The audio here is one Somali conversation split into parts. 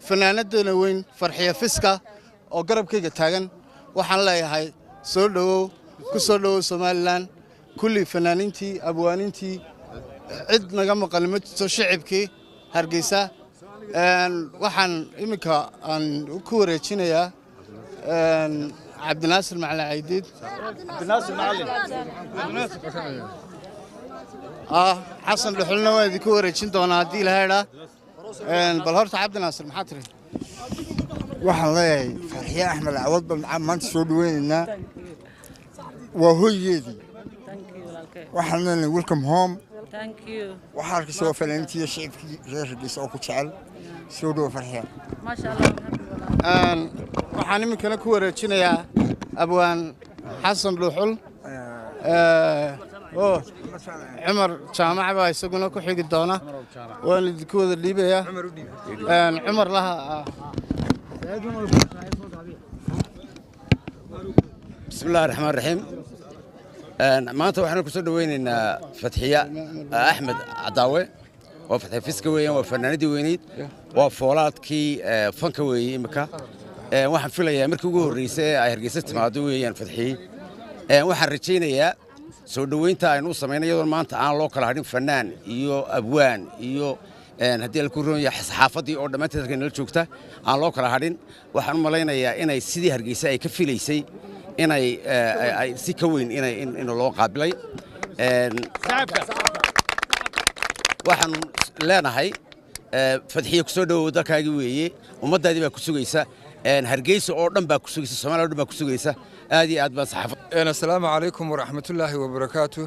fanaanadana weyn farxiyo fiska oo garabkayga taagan waxaan leeyahay soo dhawow ku soo dhawow Soomaaliland kulli fanaanintii abwaanintii cid naga maqal ma jirto shacabkii Hargeysa waxaan imika aan ku wareejinayaa Cabdinaasir Macalin Caydiid Cabdinaasir Macalin xasan dhuxulna waa idinku wareejin doonaa haddii la heedhaa bal horta Cabdinaasir maxaa tiri waxaan leeyahay farxiyo Axmed Cawad baan maanta soo dhaweynaynaa waa hooyadeedii waxaan leenahay welcome home waxaa ka soo fanaantiyo shacabkii reer Hargeysa oo ku jecel soo dhaw farxiyo ما شاء الله waxaan iminkana ku wareejinayaa abwaan xasan dhuxul عمر جامع باي سجونه كحيق الدونا والد كود الليبية عمر لها بسم الله الرحمن الرحيم ما أنت وإحنا كسر وين إن فتحية أحمد عداوي وفتح فيسكوي وفناندي وينيد وفولات كي فنكوي مكا واحد في الأيام مركوجو الرئيسة هرجست معدوي يعني فتحي واحد رجينا يا soo dhaweynta aynu sameynayoo maanta aan loo kala hadhin fanaan iyo abwaan iyo hadii la ku roon yahay saxaafadii oo dhamaanteed la joogta aan loo kala hadhin waxaan u maleynayaa inay sidii Hargeysa ay ka filaysay inay si ka weyn in loo qaabilay waxaan leenahay fadxiyo ku soo dhawow dalkaaga weeye ummadaadii baa ku sugaysa Hargeysa oo dhan baa ku sugaysa Soomaaliya oo dhan baa ku sugaysa aadi aad baan saxaafad السلام عليكم ورحمة الله وبركاته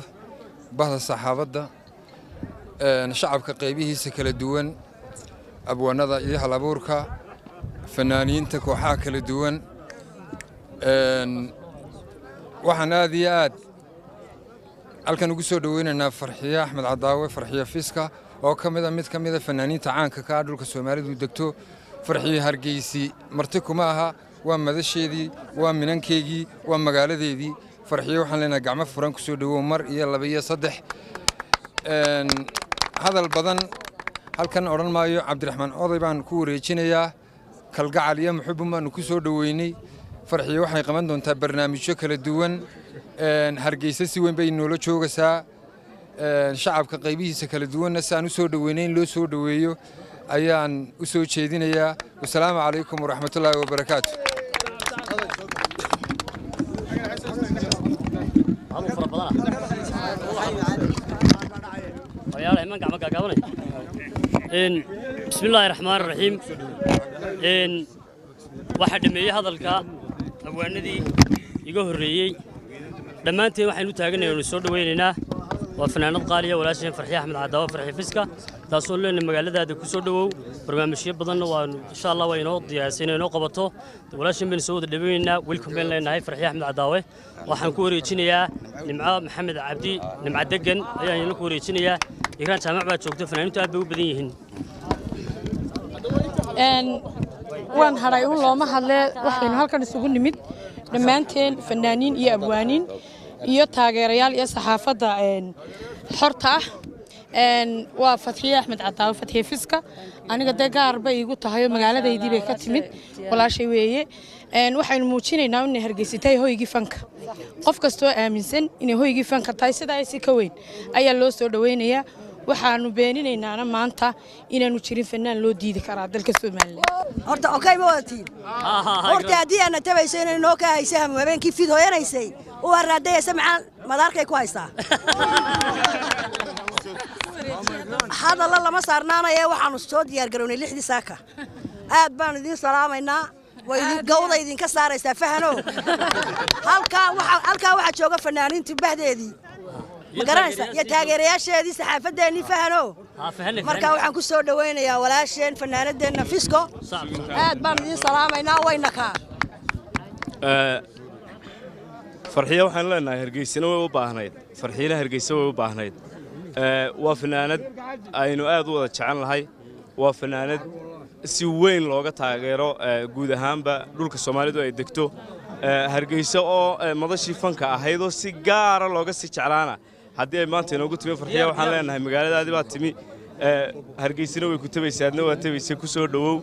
بعض الصحابة شعب كقيبه سكال الدون أبو نضا إيها لابوركا فنانين تكو حاكل الدون وحنا ذيات الكن قصو دويننا فرحية أحمد عداوي فرحية فيسكا وكمذا فنانين تعان ككادر كسومالي ودكتو فرحية هرقيسي مرتكو معها ومدشيدي ومننكيجي ومقالديدي فرحية وحنا قاعمة فرانكو سودو مر يلا بيا صدح هذا البدن هل كان أوران مايو عبد الرحمن أوضيبان كوري تشينيا كالقاع اليوم حب ما نكسو دويني فرحية وحنا كمان دون برنامج شكل الدون هرجيسي وين بين نولو شوكسا شعب كقيبي سكال الدون نسا نسو دوينين لو سو دويو أيان أسو تشيدينيا والسلام عليكم ورحمة الله وبركاته بسم الله الرحمن الرحيم واحد من هذا الكا أبواني يجوه الرئي لما أنت واحد نتاجنا ونسود ويننا وفنان قالية ولا شيء فرحية أحمد عداوة فرحية فسكة تاسون لنا المجال هذا كسودو برنامج شيء بدنا وإن شاء الله وينوض يا سنة نقبته ولا شيء من سود اللي بيننا ويلكم بين لنا هاي فرحية أحمد عداوة وحنكوري تشينيا نمعة محمد عبدي نمعة دقن يعني نكوري تشينيا يكران سامع بعد شوكت فنان تابعوا بديهن وان هرايون لو ما هلا وحين هالكن isugu nimid dhamaanteen fanaaniin iyo abwaaniin iyo taageerayaal iyo saxaafada xorta ah waa Fathiya Axmed Cadaawe Fathiya Fiska aniga gaar bay igu tahay magaaladeydii bay ka timid walaashay weeye waxaynu muujinaynaa in Hargeysatay hoygii fanka qof kasto aaminsan in hoygii fanka tahay sidaa ay si ka weyn ayaa loo soo dhaweynayaa waxaanu beeninaynaa maanta inaanu jirin fanaan loo diidi karaa dalka Soomaaliland horta okay ma wadatiin horta hadii aan tabayso inay noo ka haysaa habeenkii fid hooyanaysay oo araaday samcaan madaarkay ku haystaa hada lama saarnaanaya waxaanu soo diyaar garownay 6 saaka aad baan idin salaamaynaa way gowda idin ka saaraysaa fahano halka waxa jooga fanaaniintii bahdeedii magaranaysa ya taageerayaasheedii saxaafadeeni fahano marka waxaan ku soo dhaweynayaa walaasheen fanaanadeena Fisko aad baan idin salaamaynaa wayna ka farxiyo waxaan leenahay Hargeysana way u baahnayd farxiina Hargeysa way u baahnayd waa fanaanad aynu aad u wada jecel lahay waa fanaanad si weyn looga taageero guud ahaanba dhulka Soomaalidu ay degto Hargeysa oo madashii fanka ahayd oo si gaar ah looga sii jeclaana haddii ay maanta inoogu timi farxiya waxaan leenahay magaaladaadii baa timi Hargeysina way ku tabaysaadna waa tabaysay ku soo dhawow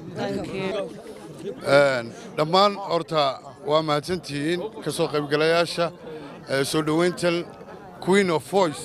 dhammaan horta waa mahadsantihiin ka soo qaybgalayaasha soo dhaweyntan Queen of Voice